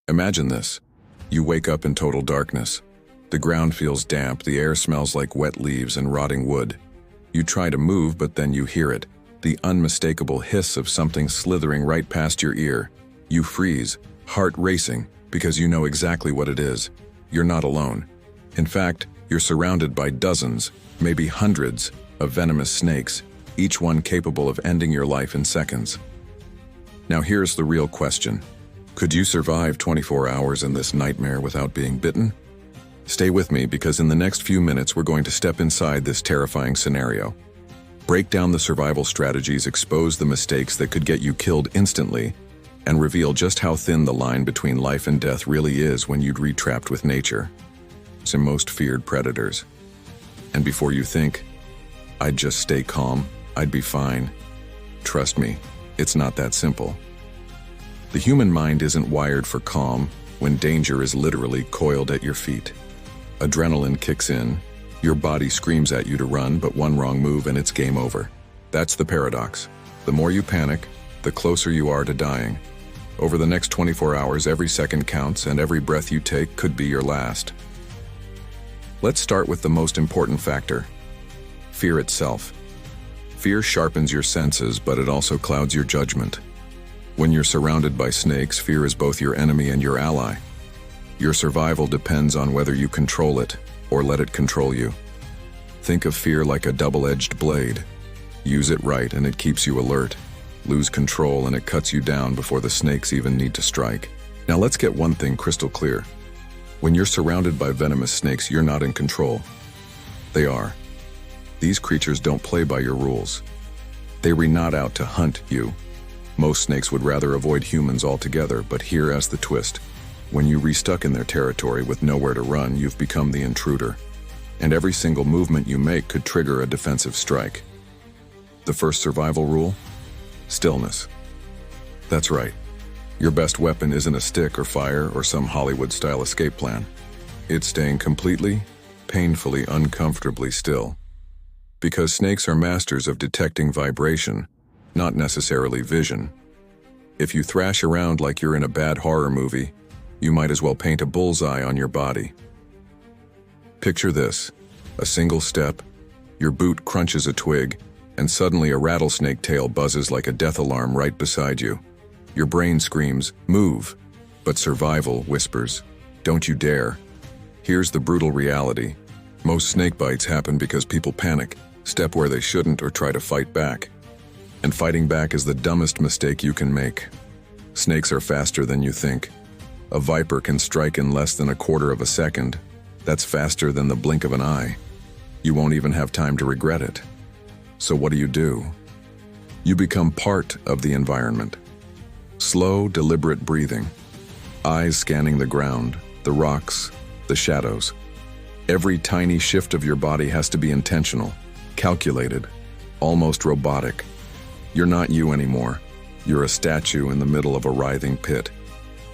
Imagine this. You wake up in total darkness. The ground feels damp, the air smells like wet leaves and rotting wood. You try to move, but then you hear it, the unmistakable hiss of something slithering right past your ear. You freeze, heart racing, because you know exactly what it is. You're not alone. In fact, you're surrounded by dozens, maybe hundreds, of venomous snakes, each one capable of ending your life in seconds. Now here's the real question. Could you survive 24 hours in this nightmare without being bitten? Stay with me, because in the next few minutes we're going to step inside this terrifying scenario. Break down the survival strategies, expose the mistakes that could get you killed instantly, and reveal just how thin the line between life and death really is when you'd re-trapped with nature. Some most feared predators. And before you think, I'd just stay calm, I'd be fine. Trust me, it's not that simple. The human mind isn't wired for calm when danger is literally coiled at your feet. Adrenaline kicks in, your body screams at you to run, but one wrong move and it's game over. That's the paradox. The more you panic, the closer you are to dying. Over the next 24 hours, every second counts, and every breath you take could be your last. Let's start with the most important factor: fear itself. Fear sharpens your senses, but it also clouds your judgment. When you're surrounded by snakes, fear is both your enemy and your ally. Your survival depends on whether you control it or let it control you. Think of fear like a double-edged blade. Use it right and it keeps you alert. Lose control and it cuts you down before the snakes even need to strike. Now let's get one thing crystal clear. When you're surrounded by venomous snakes, you're not in control. They are. These creatures don't play by your rules. They were not out to hunt you. Most snakes would rather avoid humans altogether, but here's the twist. When you restuck in their territory with nowhere to run, you've become the intruder. And every single movement you make could trigger a defensive strike. The first survival rule? Stillness. That's right. Your best weapon isn't a stick or fire or some Hollywood-style escape plan. It's staying completely, painfully, uncomfortably still. Because snakes are masters of detecting vibration, not necessarily vision. If you thrash around like you're in a bad horror movie, you might as well paint a bullseye on your body. Picture this: a single step, your boot crunches a twig, and suddenly a rattlesnake tail buzzes like a death alarm right beside you. Your brain screams, "Move!" But survival whispers, "Don't you dare." Here's the brutal reality. Most snake bites happen because people panic, step where they shouldn't, or try to fight back. And fighting back is the dumbest mistake you can make. Snakes are faster than you think. A viper can strike in less than a quarter of a second. That's faster than the blink of an eye. You won't even have time to regret it. So what do? You become part of the environment. Slow, deliberate breathing. Eyes scanning the ground, the rocks, the shadows. Every tiny shift of your body has to be intentional, calculated, almost robotic. You're not you anymore. You're a statue in the middle of a writhing pit.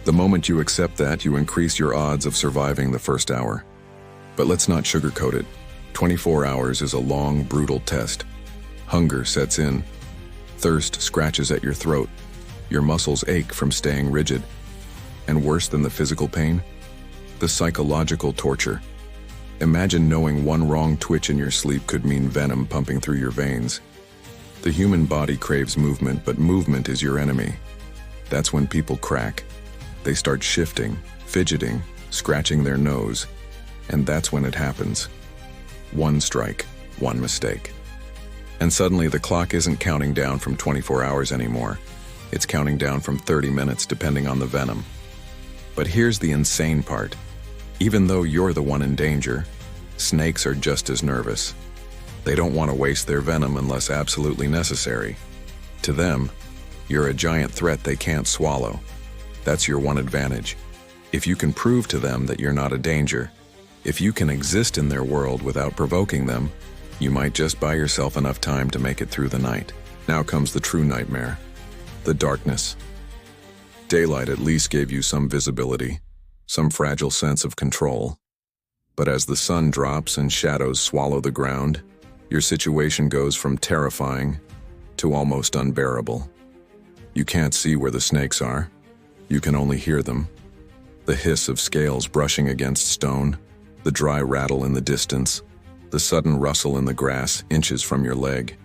The moment you accept that, you increase your odds of surviving the first hour. But let's not sugarcoat it. 24 hours is a long, brutal test. Hunger sets in. Thirst scratches at your throat. Your muscles ache from staying rigid. And worse than the physical pain? The psychological torture. Imagine knowing one wrong twitch in your sleep could mean venom pumping through your veins. The human body craves movement, but movement is your enemy. That's when people crack. They start shifting, fidgeting, scratching their nose. And that's when it happens. One strike, one mistake. And suddenly the clock isn't counting down from 24 hours anymore. It's counting down from 30 minutes depending on the venom. But here's the insane part. Even though you're the one in danger, snakes are just as nervous. They don't want to waste their venom unless absolutely necessary. To them, you're a giant threat they can't swallow. That's your one advantage. If you can prove to them that you're not a danger, if you can exist in their world without provoking them, you might just buy yourself enough time to make it through the night. Now comes the true nightmare. The darkness. Daylight at least gave you some visibility, some fragile sense of control. But as the sun drops and shadows swallow the ground, your situation goes from terrifying to almost unbearable. You can't see where the snakes are. You can only hear them. The hiss of scales brushing against stone, the dry rattle in the distance, the sudden rustle in the grass inches from your leg.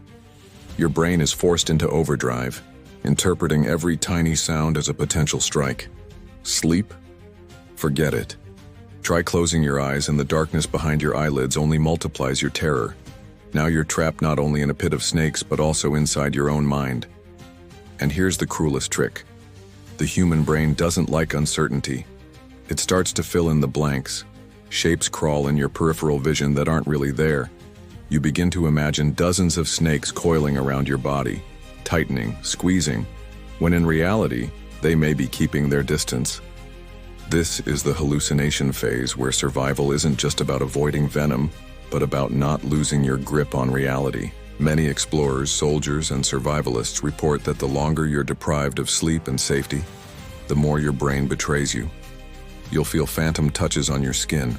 Your brain is forced into overdrive, interpreting every tiny sound as a potential strike. Sleep? Forget it. Try closing your eyes, and the darkness behind your eyelids only multiplies your terror. Now you're trapped not only in a pit of snakes, but also inside your own mind. And here's the cruelest trick. The human brain doesn't like uncertainty. It starts to fill in the blanks. Shapes crawl in your peripheral vision that aren't really there. You begin to imagine dozens of snakes coiling around your body, tightening, squeezing, when in reality, they may be keeping their distance. This is the hallucination phase, where survival isn't just about avoiding venom, but about not losing your grip on reality. Many explorers, soldiers, and survivalists report that the longer you're deprived of sleep and safety, the more your brain betrays you. You'll feel phantom touches on your skin,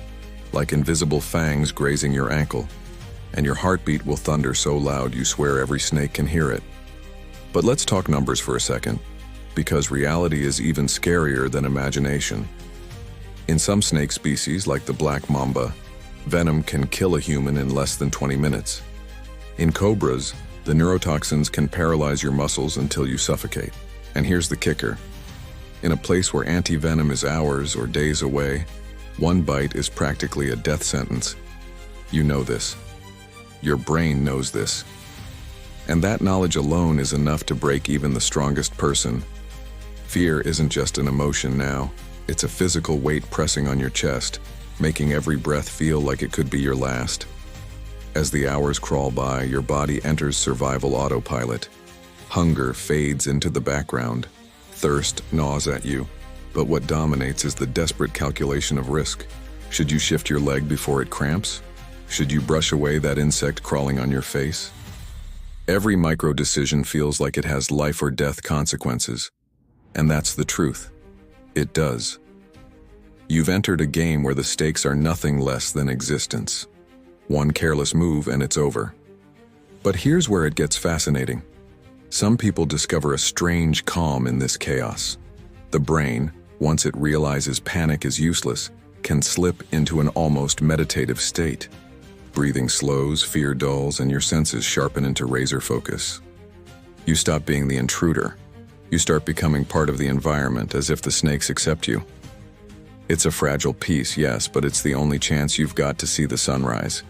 like invisible fangs grazing your ankle, and your heartbeat will thunder so loud you swear every snake can hear it. But let's talk numbers for a second, because reality is even scarier than imagination. In some snake species, like the black mamba, venom can kill a human in less than 20 minutes. In cobras, the neurotoxins can paralyze your muscles until you suffocate. And here's the kicker. In a place where anti-venom is hours or days away, one bite is practically a death sentence. You know this. Your brain knows this. And that knowledge alone is enough to break even the strongest person. Fear isn't just an emotion now. It's a physical weight pressing on your chest, making every breath feel like it could be your last. As the hours crawl by, your body enters survival autopilot. Hunger fades into the background. Thirst gnaws at you. But what dominates is the desperate calculation of risk. Should you shift your leg before it cramps? Should you brush away that insect crawling on your face? Every micro decision feels like it has life or death consequences. And that's the truth. It does. You've entered a game where the stakes are nothing less than existence. One careless move and it's over. But here's where it gets fascinating. Some people discover a strange calm in this chaos. The brain, once it realizes panic is useless, can slip into an almost meditative state. Breathing slows, fear dulls, and your senses sharpen into razor focus. You stop being the intruder. You start becoming part of the environment, as if the snakes accept you. It's a fragile peace, yes, but it's the only chance you've got to see the sunrise.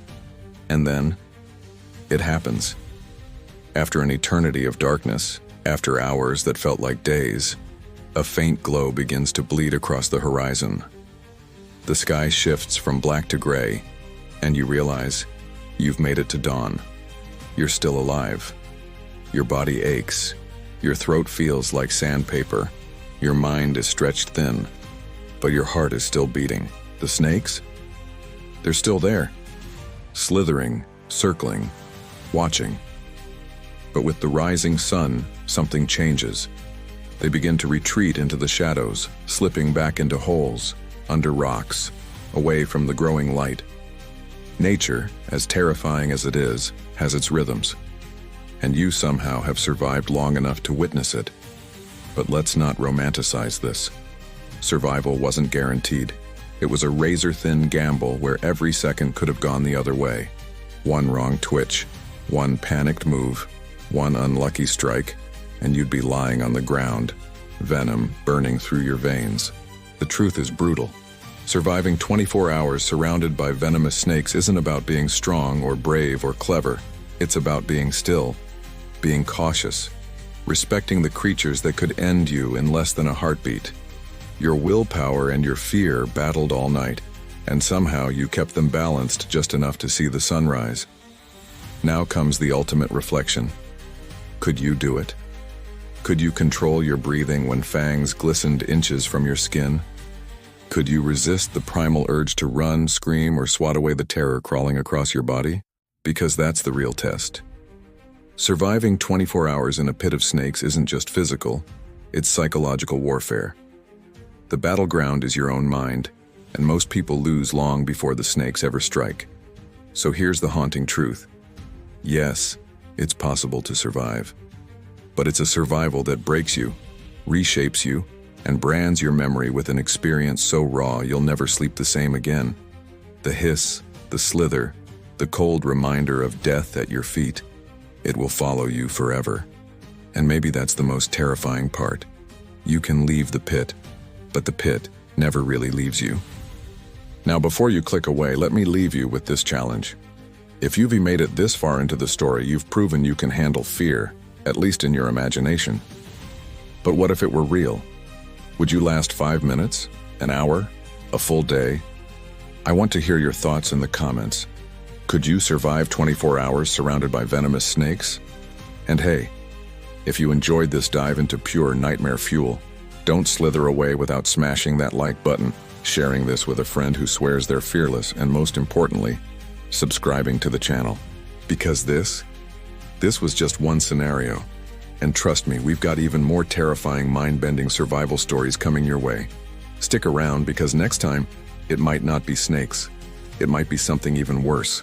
And then, it happens. After an eternity of darkness, after hours that felt like days, a faint glow begins to bleed across the horizon. The sky shifts from black to gray, and you realize you've made it to dawn. You're still alive. Your body aches. Your throat feels like sandpaper. Your mind is stretched thin, but your heart is still beating. The snakes? They're still there. Slithering, circling, watching. But with the rising sun, something changes. They begin to retreat into the shadows, slipping back into holes, under rocks, away from the growing light. Nature, as terrifying as it is, has its rhythms. And you somehow have survived long enough to witness it. But let's not romanticize this. Survival wasn't guaranteed. It was a razor-thin gamble where every second could have gone the other way. One wrong twitch, one panicked move, one unlucky strike, and you'd be lying on the ground, venom burning through your veins. The truth is brutal. Surviving 24 hours surrounded by venomous snakes isn't about being strong or brave or clever. It's about being still, being cautious, respecting the creatures that could end you in less than a heartbeat. Your willpower and your fear battled all night, and somehow you kept them balanced just enough to see the sunrise. Now comes the ultimate reflection. Could you do it? Could you control your breathing when fangs glistened inches from your skin? Could you resist the primal urge to run, scream, or swat away the terror crawling across your body? Because that's the real test. Surviving 24 hours in a pit of snakes isn't just physical, it's psychological warfare. The battleground is your own mind, and most people lose long before the snakes ever strike. So here's the haunting truth. Yes, it's possible to survive. But it's a survival that breaks you, reshapes you, and brands your memory with an experience so raw you'll never sleep the same again. The hiss, the slither, the cold reminder of death at your feet. It will follow you forever. And maybe that's the most terrifying part. You can leave the pit, but the pit never really leaves you. Now, before you click away, let me leave you with this challenge. If you've made it this far into the story, you've proven you can handle fear, at least in your imagination. But what if it were real? Would you last 5 minutes, an hour, a full day? I want to hear your thoughts in the comments. Could you survive 24 hours surrounded by venomous snakes? And hey, if you enjoyed this dive into pure nightmare fuel, don't slither away without smashing that like button, sharing this with a friend who swears they're fearless, and most importantly, subscribing to the channel. Because this was just one scenario. And trust me, we've got even more terrifying, mind-bending survival stories coming your way. Stick around, because next time, it might not be snakes. It might be something even worse.